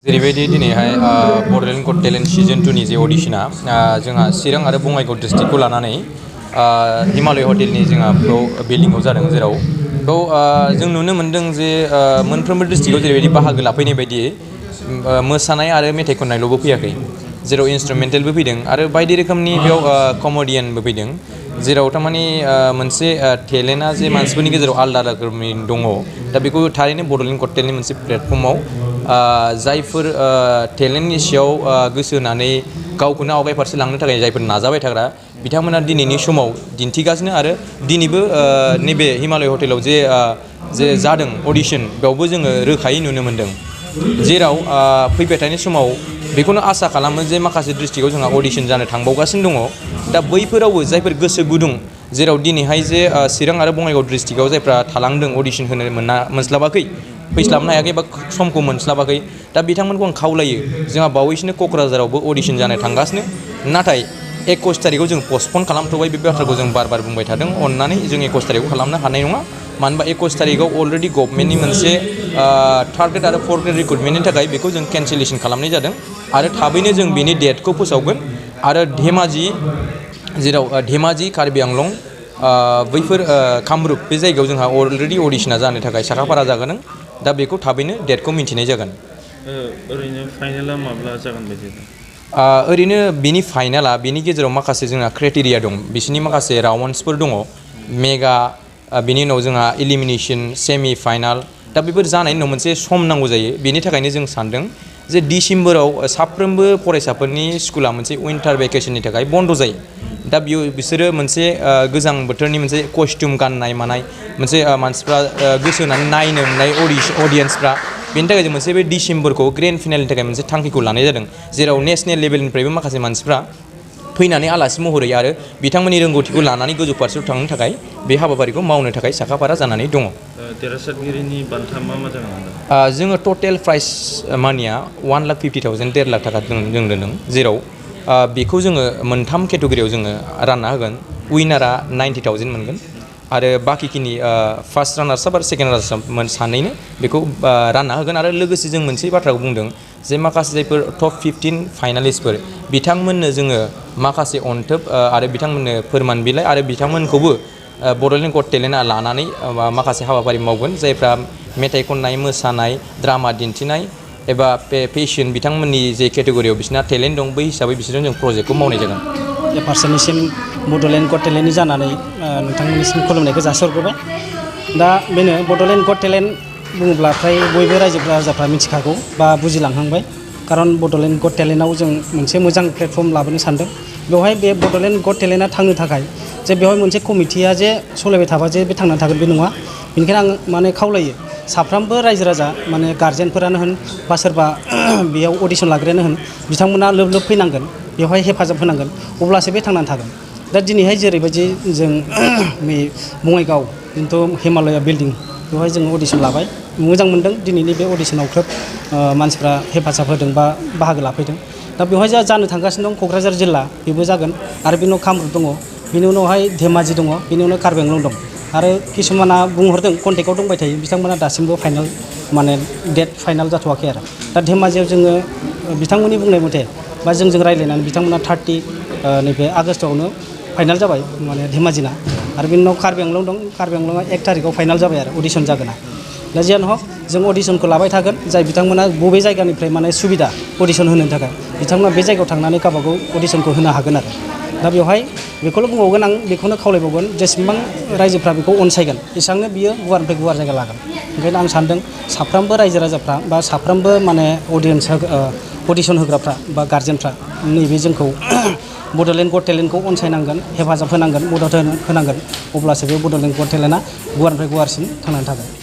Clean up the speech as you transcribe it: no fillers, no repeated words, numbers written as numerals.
जेरैबायदि दिनैहाय बड'लेण्ड गट talent season 2 नि जे अडिशना जोंहा चिरां आरो बङाइगाव डिस्ट्रिक्टखौ लानानै हिमालय हटेलनि जोंहा बिल्डिंआव जादों, जेराव जों नुनो मोन्दों जे मोनफ्रोमबो डिस्ट्रिक्टआव जेरैबायदि बाहागो लाफैनाय बायदियै मोसानाय आरो मेथाइ खननायल'बो फैयाखै, जेराव इन्सट्रुमेन्टेलबो फैदों आरो बायदि रोखोमनि बेयाव कमेडियानबो फैदों, जेराव थारमाने मोनसे टेलेन्टआ जे मानसिफोरनि गेजेराव आलादा रोखोमनि दङ। दा बेखौ थारैनो बड'लेण्ड गट टेलेन्टनि मोनसे प्लेटफर्माव जायफोर टेलेन्टनि सायाव गोसो होनानै गावखौनो आवगाय फारसे लांनो थाखाय जायफोर नाजाबाय थाग्रा बिथांमोना दिनैनि समाव दिन्थिगासिनो आरो दिनैबो नैबे हिमालय हटेलाव जे जादों अडिशन, बेयावबो जोङो रोखायै नुनो मोन्दों, जेराव फैबाय थानाय समाव बेखौनो आसा खालामो जे माखासे डिस्ट्रिक्टआव जोंहा अडिशन जानो थांबावगासिनो दङ। दा बैफोरावबो जायफोर गोसो गुदुं, जेराव दिनैहाय जे चिरां आरो बङाइगाव डिस्ट्रिक्टआव जायफ्रा थालांदों अडिशन होनो मोनस्लाबाखै, फैस्लाबनो हायाखै बा समखौ मोनस्लाबाखै, दा बिथांमोनखौ आं खावलायो, जोंहा बावैसोनो क'क्राझारावबो अडिशन जानो थांगासिनो, नाथाय 21 तारिखआव जों पस्टपन खालामथ'बाय। बे बाथ्राखौ जों बार बुंबाय थादों, अननानै जों 21 तारिखआव खालामनो हानाय नङा। मानो होनबा 21 तारिखआव अलरेडि गभर्नमेन्टनि मोनसे थार्ड ग्रेड आरो फर्थ ग्रेड रिक्रुटमेन्टनि थाखाय बेखौ जों केन्सेलेसन खालामनाय जादों आरो थाबैनो जों बेनि डेटखौ फोसावगोन। आरो धेमाजि, जेराव धेमाजि, कार्बि आंलं, बैफोर कामरुप, बे जायगायाव जोंहा अलरेडि अडिशना जानो थाखाय साखाफारा जागोन। दा बेखौ थाबैनो डेटखौ मिन्थिनाय जागोन। ओरैनो फाइनाला माब्ला जागोन बायदि? ओरैनो बेनि फाइनाला, बेनि गेजेराव माखासे जोंहा क्राइटेरिया दं, बिसोरनि माखासे राउन्ड्सफोर दङ, मेगा, बेनि उनाव जोंहा इलिमिनेसन, सेमि फाइनाल। दा बेफोर जानायनि उनाव मोनसे सम नांगौ जायो। बेनि थाखायनो जों सानदों जे डिसेम्बराव साफ्रोमबो फरायसाफोरनि स्कुला मोनसे विन्टार भेकेसननि थाखाय बन्द' जायो। दा बिसोरो मोनसे गोजां बोथोरनि मोनसे कस्टिउम गाननाय मानाय, मोनसे मानसिफ्रा गोसो होनानै नायनो मोननाय अडियेन्सफ्रा, बेनि थाखाय जों मोनसे बे डिसेम्बरखौ ग्रेन्ड फिनालनि थाखाय मोनसे थांखिखौ लानाय जादों, जेराव नेसनेल लेभेलनिफ्रायबो माखासे मानसिफ्रा फैनानै आलासि महरै आरो बिथांमोननि रोंगौथिखौ लानानै गोजौ फारसेयाव थांनो थाखाय बे हाबाफारिखौ मावनो थाखाय साखाफारा जानानै दङ। देरहासातगिरिनि बान्था मा जागोन? जोङो टटेल प्राइज मानिया 1,50,000 1.5 लाख थाखा जों दोनदों, जेराव बेखौ जोङो मोनथाम केटेगरियाव जोङो रानना होगोन। उइनारा 90,000 मोनगोन आरो बाखिखिनि फार्स्ट रानार्स आरो सेकेन्ड रानार्स सानैनो बेखौ रानना होगोन। आरो लोगोसे जों मोनसे बाथ्राखौ बुंदों जे माखासे जायफोर टप 15 फाइनालिस्टफोर, बिथांमोननो जोङो माखासे अनथोब आरो बिथांमोननो फोरमान बिलाइ आरो बिथांमोनखौबो बड'लेण्ड गट टेलेन्टआ लानानै माखासे हाबाफारि मावगोन, जायफ्रा मेथाइ खननाय, मोसानाय, ड्रामा दिन्थिनाय एबा फेशन, बिथांमोननि जे केटेगरियाव बिसोरना टेलेन्ट दं, बै हिसाबै बिसोरजों जों प्रजेक्टखौ मावनाय जागोन। फारसेनिसिम बड'लेण्ड गट टेलेन्टनि जानानै नोंथांमोननिसिम खुलुमनायखौ जासिहरग्रोबाय। दा बेनो बड'लेण्ड गट टेलेन्ट बुङोब्ला फ्राय बयबो रायजोफ्रा मिथिखागौ बा बुजिलांहांबाय, खारन बड'लेण्ड गट टेलेन्टआव जों मोनसे मोजां प्लेटफर्म लाबोनो सानदों। बेवहाय बे बड'लेण्ड गट टेलेन्टआ थांनो थाखाय जे बेवहाय मोनसे कमिटिया जे सालायबाय थाबा जे बे थांनानै थागोन बे नङा। बेनिखायनो आं माने खावलायो साफ्रोमबो रायजो राजा, माने गार्जेनफोरानो होन बा सोरबा बेयाव अडिशन लाग्रायानो होन, बिथांमोना लोब फैनांगोन, बेवहाय हेफाजाब होनांगोन, अब्लासो बे थांनानै थागोन। दा दिनैहाय जेरैबायदि जों बङाइगाव जिथु हिमालया बिल्डिं, बेवहाय जों अडिशन लाबाय, मोजां मोनदों। दिनैनि बे अडिशनाव खोब मानसिफ्रा हेफाजाब होदों बा बाहागो लाफैदों। दा बेवहाय जानो थांगासिनो दं क'क्राझार जिल्ला, बेबो जागोन, आरो बिनि उनाव कामरुप दङ, बिनि उनावहाय धेमाजि दङ, बिनि उनाव कार्बि आंलं दं। आरो किसुमाना बुंहरदों, कन्टेक्टआव दंबाय थायो, बिथांमोना दासिमबो फाइनाल माने डेट फाइनाल जाथ'वाखै आरो। दा धेमाजियाव जोङो बिथांमोननि बुंनाय मथे बा जोंजों रायज्लायनानै बिथांमोना 30 नैबे आगस्टआवनो फाइनाल जाबाय, माने धेमाजिना। आरो बिनि उनाव कार्बि आंलं दं, कार्बि आंलंआ 1 तारिखआव फाइनाल जाबाय आरो अडिशन जागोन। दा जियानो हक, जों अडिशनखौ लाबाय थागोन। जाय बिथांमोना बबे जायगानिफ्राय माने सुबिदा अडिशन होनो थाखाय, बिथांमोना बे जायगायाव थांनानै गावबागाव अडिशनखौ होनो हागोन आरो। दा बेवहाय बेखौल' बुंबावगोन आं, बेखौनो खावलायबावगोन, जेसेबां रायजोफ्रा बेखौ अनसायगोन एसेबांनो बियो गुवारनिफ्राय गुवार जायगा लागोन। ओंखायनो आं सानदों साफ्रोमबो रायजो राजाफ्रा बा साफ्रोमबो माने अडिशन होग्राफ्रा बा गार्जेनफ्रा नैबे जोंखौ बड'लेण्ड गट टेलेन्टखौ अनसायनांगोन, हेफाजाब होनांगोन, मदद होनांगोन, अब्लासो बे बड'लेण्ड गट टेलेन्टआ गुवारनिफ्राय गुवारसिन थांनानै थागोन।